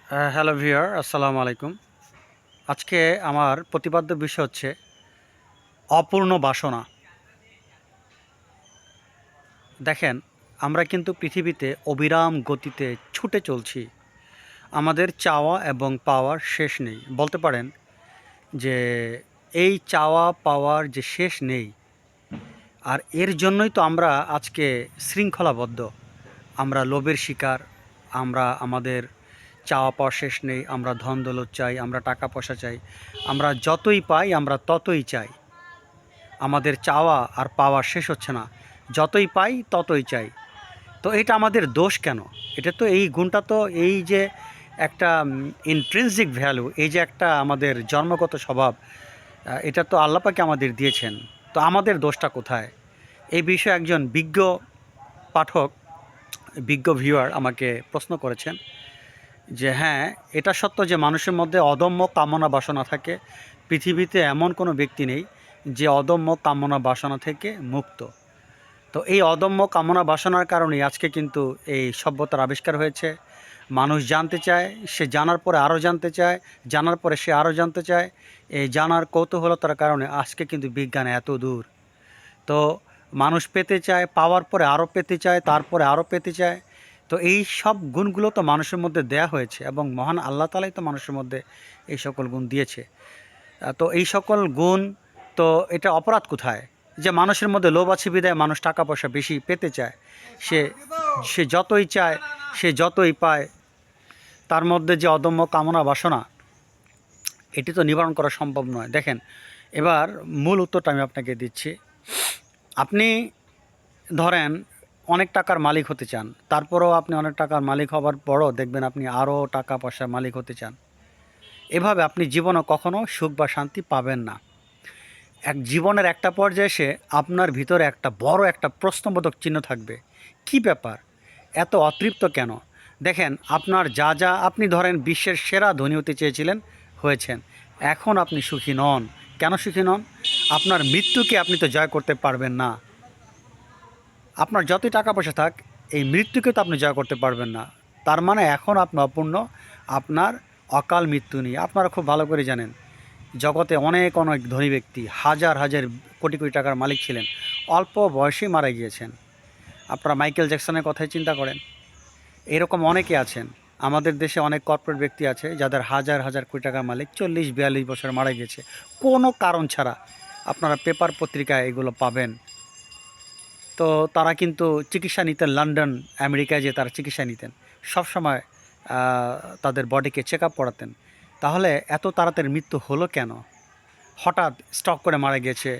Hello viewer, আসসালামু আলাইকুম। আজকে আমার প্রতিপাদ্য বিষয় হচ্ছে অপূর্ণ বাসনা। দেখেন, আমরা কিন্তু পৃথিবীতে অবিরাম গতিতে ছুটে চলছি। আমাদের চাওয়া এবং পাওয়ার শেষ নেই। বলতে পারেন যে এই চাওয়া পাওয়ার যে শেষ নেই, আর এর জন্যই তো আমরা আজকে শৃঙ্খলাবদ্ধ। আমরা লোভের শিকার, আমরা আমাদের চাওয়া পাওয়া শেষ নেই, আমরা ধন দৌলত চাই, আমরা টাকা পয়সা চাই, আমরা যতই পাই আমরা ততই চাই। আমাদের চাওয়া আর পাওয়া শেষ হচ্ছে না, যতই পাই ততই চাই। তো এটা আমাদের দোষ কেন? এটা তো এই গুণটা তো এই যে একটা ইন্ট্রিনসিক ভ্যালু, এই যে একটা আমাদের জন্মগত স্বভাব, এটা তো আল্লাহ পাক আমাদের দিয়েছেন। তো আমাদের দোষটা কোথায়? এই বিষয়ে একজন বিজ্ঞ পাঠক, বিজ্ঞ ভিউয়ার আমাকে প্রশ্ন করেছেন যে হ্যাঁ, এটা সত্য যে মানুষের মধ্যে অদম্য কামনা বাসনা থাকে। পৃথিবীতে এমন কোনো ব্যক্তি নেই যে অদম্য কামনা বাসনা থেকে মুক্ত। তো এই অদম্য কামনা বাসনার কারণেই আজকে কিন্তু এই সভ্যতার আবিষ্কার হয়েছে। মানুষ জানতে চায়, সে জানার পরে আরও জানতে চায়, জানার পরে সে আরও জানতে চায়। এই জানার কৌতূহলতার কারণে আজকে কিন্তু বিজ্ঞান এত দূর। তো মানুষ পেতে চায়, পাওয়ার পরে আরও পেতে চায়, তারপরে আরও পেতে চায়। তো এই সব গুণগুলো তো মানুষের মধ্যে দেয়া হয়েছে, এবং মহান আল্লাহ তাআলাই তো মানুষের মধ্যে এই সকল গুণ দিয়েছে। তো এই সকল গুণ, তো এটা অপরাধ কোথায়? যে মানুষের মধ্যে লোভ আছে বিধায় মানুষ টাকা পয়সা বেশি পেতে চায়। সে সে যতই চায়, সে যতই পায়, তার মধ্যে যে অদম্য কামনা বাসনা, এটি তো নিবারণ করা সম্ভব নয়। দেখেন, এবার মূল উত্তরটা আমি আপনাকে দিচ্ছি। আপনি ধরেন অনেক টাকার মালিক হতে চান, তারপরেও আপনি অনেক টাকার মালিক হবার পরও দেখবেন আপনি আরও টাকা পয়সার মালিক হতে চান। এভাবে আপনি জীবনে কখনো সুখ বা শান্তি পাবেন না। জীবনের একটা পর্যায়ে এসে আপনার ভিতরে একটা বড় একটা প্রশ্নবোধক চিহ্ন থাকবে। কি ব্যাপার, এত অতৃপ্ত কেন? দেখেন, আপনার যা যা, আপনি ধরেন বিশ্বের সেরা ধনী হতে চেয়েছিলেন, হয়েছেন। এখন আপনি সুখী নন। কেন সুখী নন? আপনার মৃত্যুকে আপনি তো জয় করতে পারবেন না। আপনার যতই টাকা পয়সা থাক, এই মৃত্যুকে তো আপনি জয় করতে পারবেন না। তার মানে এখন আপনি অপূর্ণ, আপনার অকাল মৃত্যু নিয়ে। আপনারা খুব ভালো করে জানেন, জগতে অনেক অনেক ধনী ব্যক্তি হাজার হাজার কোটি কোটি টাকার মালিক ছিলেন, অল্প বয়সেই মারা গিয়েছেন। আপনারা মাইকেল জ্যাকসনের কথাই চিন্তা করেন। এরকম অনেকে আছেন। আমাদের দেশে অনেক কর্পোরেট ব্যক্তি আছে যাদের হাজার হাজার কোটি টাকার মালিক 40-42 বছর মারা গিয়েছে কোনো কারণ ছাড়া। আপনারা পেপার পত্রিকায় এগুলো পাবেন। তো তারা কিন্তু চিকিৎসা নিতেন লন্ডন, আমেরিকায় যে তারা চিকিৎসা নিতেন, সবসময় তাদের বডিকে চেক আপ করাতেন। তাহলে এত তাড়াতাড়ি মৃত্যু হলো কেন? হঠাৎ স্ট্রোক করে মারা গেছে,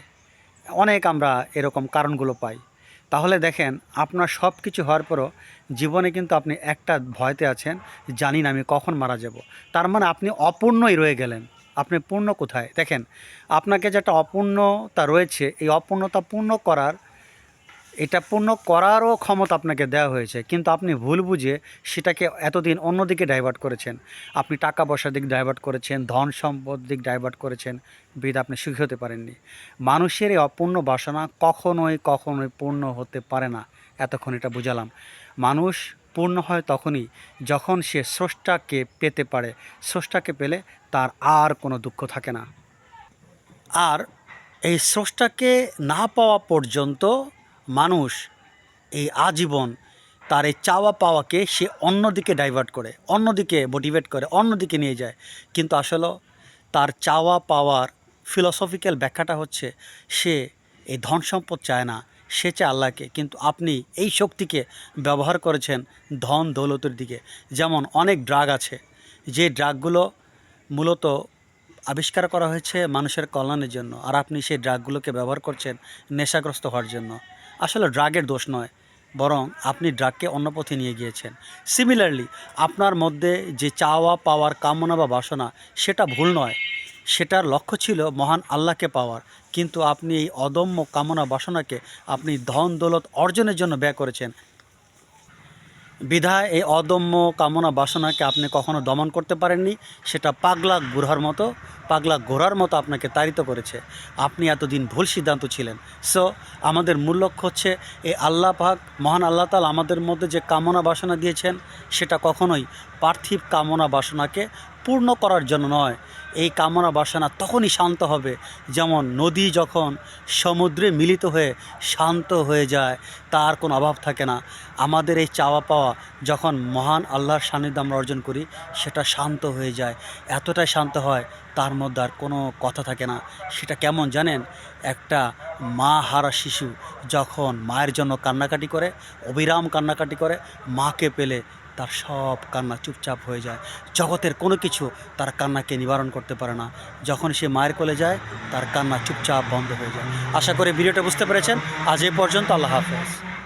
অনেক আমরা এরকম কারণগুলো পাই। তাহলে দেখেন, আপনার সব কিছু হওয়ার পরও জীবনে কিন্তু আপনি একটা ভয়তে আছেন, জানি না আমি কখন মারা যাব। তার মানে আপনি অপূর্ণই রয়ে গেলেন। আপনি পূর্ণ কোথায়? দেখেন, আপনাকে যেটা অপূর্ণতা রয়েছে, এই অপূর্ণতা পূর্ণ করার, এটা পূর্ণ করারও ক্ষমতা আপনাকে দেওয়া হয়েছে, কিন্তু আপনি ভুল বুঝে সেটাকে এতদিন অন্যদিকে ডাইভার্ট করেছেন। আপনি টাকা পয়সার দিক ডাইভার্ট করেছেন, ধন সম্পদ দিক ডাইভার্ট করেছেন, বিধে আপনি সুখী হতে পারেননি। মানুষের এই অপূর্ণ বাসনা কখনোই কখনোই পূর্ণ হতে পারে না। এতক্ষণ এটা বুঝালাম। মানুষ পূর্ণ হয় তখনই যখন সে স্রষ্টাকে পেতে পারে। স্রষ্টাকে পেলে তার আর কোনো দুঃখ থাকে না। আর এই স্রষ্টাকে না পাওয়া পর্যন্ত মানুষ এই আজীবন তার এই চাওয়া পাওয়াকে সে অন্যদিকে ডাইভার্ট করে, অন্যদিকে মোটিভেট করে, অন্যদিকে নিয়ে যায়। কিন্তু আসলে তার চাওয়া পাওয়ার ফিলসফিক্যাল ব্যাখ্যাটা হচ্ছে, সে এই ধন সম্পদ চায় না, সে চায় আল্লাহকে। কিন্তু আপনি এই শক্তিকে ব্যবহার করেছেন ধন দৌলতের দিকে। যেমন অনেক ড্রাগ আছে, যে ড্রাগগুলো মূলত আবিষ্কার করা হয়েছে মানুষের কল্যাণের জন্য, আর আপনি সেই ড্রাগগুলোকে ব্যবহার করছেন নেশাগ্রস্ত হওয়ার জন্য। আসলে ড্রাগের দোষ নয়, বরং আপনি ড্রাগকে অন্য পথে নিয়ে গিয়েছেন। সিমিলারলি আপনার মধ্যে যে চাওয়া পাওয়ার কামনা বা বাসনা, সেটা ভুল নয়, সেটার লক্ষ্য ছিল মহান আল্লাহকে পাওয়ার। কিন্তু আপনি এই অদম্য কামনা বাসনাকে আপনি ধন দৌলত অর্জনের জন্য ব্যয় করেছেন। বিধায় এই অদম্য কামনা বাসনাকে আপনি কখনো দমন করতে পারেননি। সেটা পাগলা ঘোড়ার মতো আপনাকে তাড়িত করেছে। আপনি এতদিন ভুল সিদ্ধান্ত ছিলেন। সো আমাদের মূল লক্ষ্য হচ্ছে এই আল্লাহ পাক, মহান আল্লাহ তাআলা আমাদের মধ্যে যে কামনা বাসনা দিয়েছেন, সেটা কখনোই পার্থিব কামনা বাসনাকে পূর্ণ করার জন্য নয়। এই কামনা বাসনা তখনই শান্ত হবে যেমন নদী যখন সমুদ্রে মিলিত হয়ে শান্ত হয়ে যায়, তার কোনো অভাব থাকে না। আমাদের এই চাওয়া পাওয়া যখন মহান আল্লাহর সান্নিধ্য আমরা অর্জন করি, সেটা শান্ত হয়ে যায়, এতটাই শান্ত হয় তার মধ্যে আর কোনো কথা থাকে না। সেটা কেমন জানেন? একটা মা হারা শিশু যখন মায়ের জন্য কান্নাকাটি করে, অবিরাম কান্নাকাটি করে, মাকে পেলে তার সব কান্না চুপচাপ হয়ে যায়। জগতের কোনো কিছু তার কান্নাকে নিবারণ করতে পারে না। যখন সে মায়ের কোলে যায়, তার কান্না চুপচাপ বন্ধ হয়ে যায়। আশা করি ভিডিওটা বুঝতে পেরেছেন। আজ এ পর্যন্ত। আল্লাহ হাফেজ।